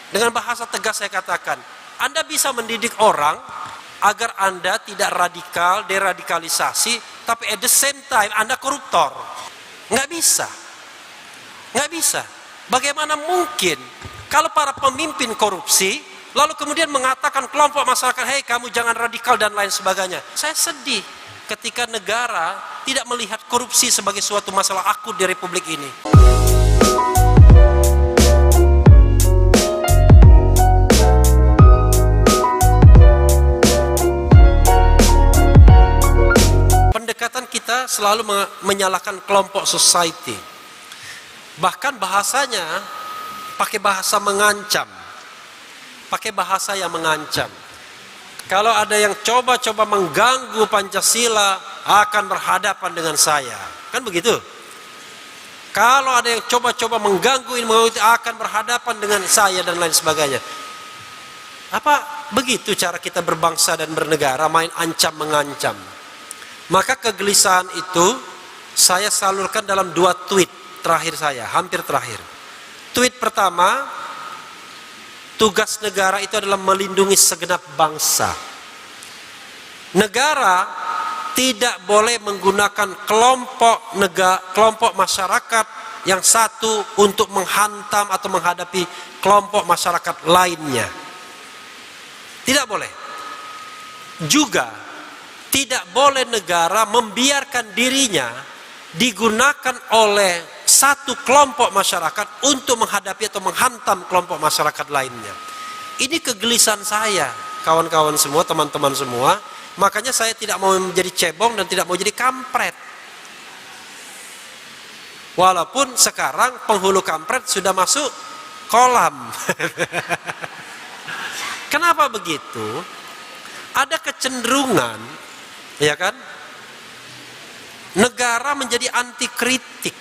Dengan bahasa tegas saya katakan, Anda bisa mendidik orang agar Anda tidak radikal, deradikalisasi, tapi at the same time Anda koruptor. Nggak bisa. Nggak bisa. Bagaimana mungkin kalau para pemimpin korupsi, lalu kemudian mengatakan kelompok masyarakat, hei kamu jangan radikal dan lain sebagainya. Saya sedih ketika negara tidak melihat korupsi sebagai suatu masalah akut di Republik ini. Pendekatan kita selalu menyalahkan kelompok society. Bahkan bahasanya pakai bahasa mengancam. Pakai bahasa yang mengancam. Kalau ada yang coba-coba mengganggu Pancasila, akan berhadapan dengan saya. Kan begitu? Kalau ada yang coba-coba mengganggu ini, akan berhadapan dengan saya dan lain sebagainya. Apa begitu cara kita berbangsa dan bernegara, main ancam-mengancam? Maka kegelisahan itu saya salurkan dalam 2 tweet terakhir saya, hampir terakhir. Tweet pertama, tugas negara itu adalah melindungi segenap bangsa. Negara tidak boleh menggunakan kelompok masyarakat yang satu untuk menghantam atau menghadapi kelompok masyarakat lainnya. Tidak boleh. Juga tidak boleh negara membiarkan dirinya digunakan oleh satu kelompok masyarakat untuk menghadapi atau menghantam kelompok masyarakat lainnya. Ini kegelisahan saya, kawan-kawan semua, teman-teman semua. Makanya saya tidak mau menjadi cebong dan tidak mau jadi kampret. Walaupun sekarang penghulu kampret sudah masuk kolam. Kenapa begitu? Ada kecenderungan, ya kan? Negara menjadi anti kritik.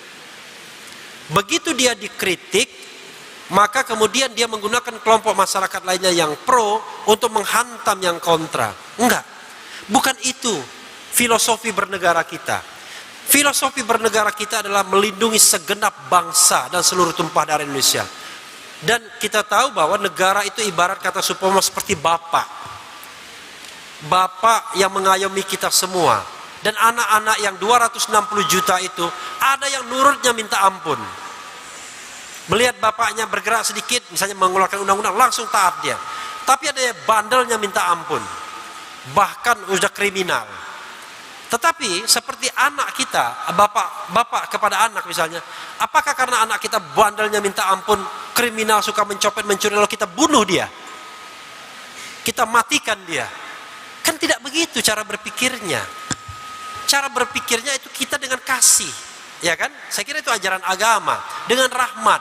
Begitu dia dikritik, maka kemudian dia menggunakan kelompok masyarakat lainnya yang pro untuk menghantam yang kontra. Enggak, bukan itu filosofi bernegara kita. Filosofi bernegara kita adalah melindungi segenap bangsa dan seluruh tumpah darah Indonesia. Dan kita tahu bahwa negara itu ibarat kata Supomo seperti bapak. Bapak yang mengayomi kita semua. Dan anak-anak yang 260 juta itu, ada yang nurutnya minta ampun. Melihat bapaknya bergerak sedikit, misalnya mengeluarkan undang-undang, langsung taat dia. Tapi ada yang bandelnya minta ampun. Bahkan sudah kriminal. Tetapi seperti anak kita, bapak kepada anak misalnya, apakah karena anak kita bandelnya minta ampun, kriminal, suka mencopet, mencuri, lalu kita bunuh dia? Kita matikan dia? Kan tidak begitu cara berpikirnya. Cara berpikirnya itu kita dengan kasih, ya kan? Saya kira itu ajaran agama, dengan rahmat.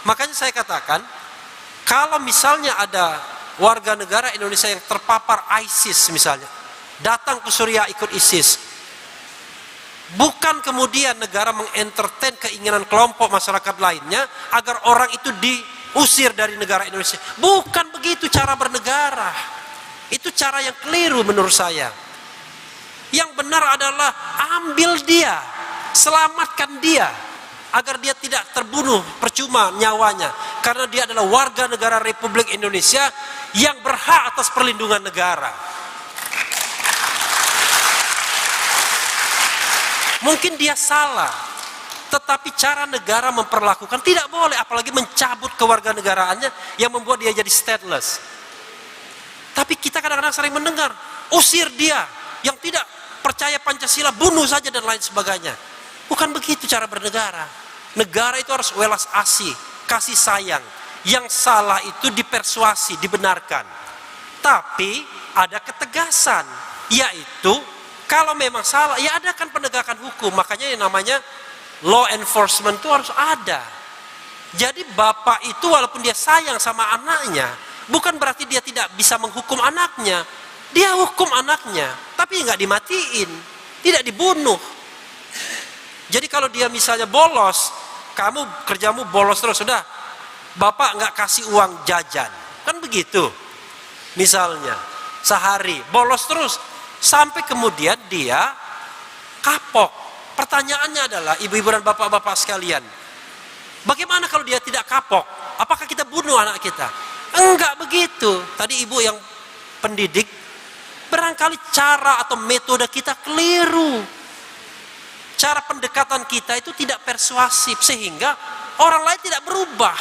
Makanya saya katakan, kalau misalnya ada warga negara Indonesia yang terpapar ISIS misalnya, datang ke Suriah ikut ISIS, bukan kemudian negara mengentertain keinginan kelompok masyarakat lainnya agar orang itu diusir dari negara Indonesia. Bukan begitu cara bernegara. Itu cara yang keliru menurut saya. Yang benar adalah ambil dia, selamatkan dia, agar dia tidak terbunuh percuma nyawanya, karena dia adalah warga negara Republik Indonesia yang berhak atas perlindungan negara. Mungkin dia salah, tetapi cara negara memperlakukan tidak boleh, apalagi mencabut kewarganegaraannya yang membuat dia jadi stateless. Tapi kita kadang-kadang sering mendengar, usir dia yang tidak percaya Pancasila, bunuh saja dan lain sebagainya. Bukan begitu cara bernegara. Negara itu harus welas asih, kasih sayang. Yang salah itu dipersuasi, dibenarkan. Tapi ada ketegasan, yaitu kalau memang salah, ya adakan penegakan hukum. Makanya yang namanya law enforcement itu harus ada. Jadi bapak itu walaupun dia sayang sama anaknya, bukan berarti dia tidak bisa menghukum anaknya. Dia hukum anaknya, tapi nggak dimatiin, tidak dibunuh. Jadi kalau dia misalnya bolos, kamu kerjamu bolos terus, sudah, bapak nggak kasih uang jajan, kan begitu. Misalnya sehari bolos terus, sampai kemudian dia kapok. Pertanyaannya adalah, ibu-ibu dan bapak-bapak sekalian, bagaimana kalau dia tidak kapok? Apakah kita bunuh anak kita? begitu. Tadi ibu yang pendidik, barangkali cara atau metode kita keliru. Cara pendekatan kita itu tidak persuasif sehingga orang lain tidak berubah.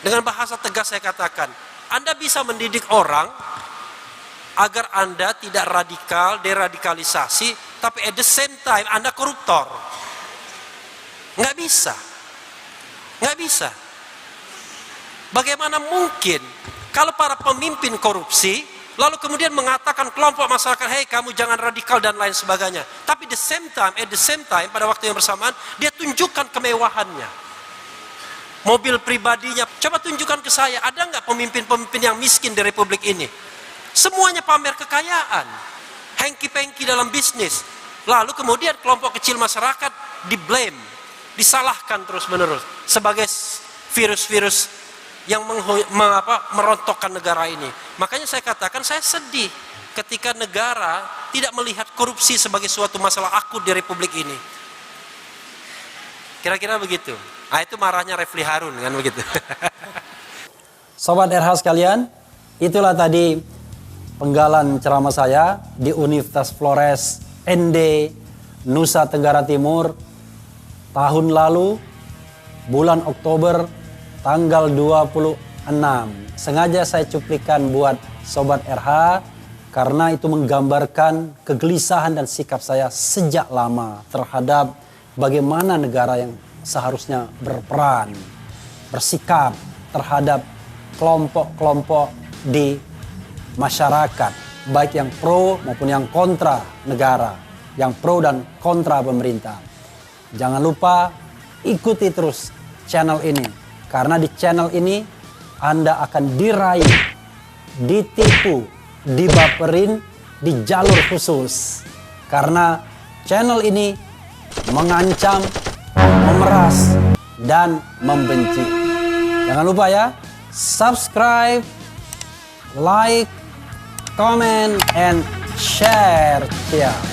Dengan bahasa tegas saya katakan, Anda bisa mendidik orang agar Anda tidak radikal, deradikalisasi, tapi at the same time Anda koruptor. Nggak bisa. Nggak bisa. Bagaimana mungkin kalau para pemimpin korupsi, lalu kemudian mengatakan kelompok masyarakat, hei kamu jangan radikal dan lain sebagainya. Tapi at the same time, pada waktu yang bersamaan, dia tunjukkan kemewahannya. Mobil pribadinya, coba tunjukkan ke saya, ada nggak pemimpin-pemimpin yang miskin di republik ini? Semuanya pamer kekayaan, hengki-pengki dalam bisnis. Lalu kemudian kelompok kecil masyarakat di-blame, disalahkan terus-menerus sebagai virus-virus yang merontokkan negara ini. Makanya saya katakan saya sedih ketika negara tidak melihat korupsi sebagai suatu masalah akut di republik ini. Kira-kira begitu. Nah, itu marahnya Refli Harun kan begitu. Sobat RH sekalian, itulah tadi penggalan ceramah saya di Universitas Flores ND Nusa Tenggara Timur tahun lalu bulan Oktober tanggal 26. Sengaja saya cuplikan buat Sobat RH karena itu menggambarkan kegelisahan dan sikap saya sejak lama terhadap bagaimana negara yang seharusnya berperan, bersikap terhadap kelompok-kelompok di masyarakat, baik yang pro maupun yang kontra negara, yang pro dan kontra pemerintah. Jangan lupa ikuti terus channel ini, karena di channel ini Anda akan diraih, ditipu, dibaperin di jalur khusus. Karena channel ini mengancam, memeras, dan membenci. Jangan lupa ya, subscribe, like, comment, and share. Yeah.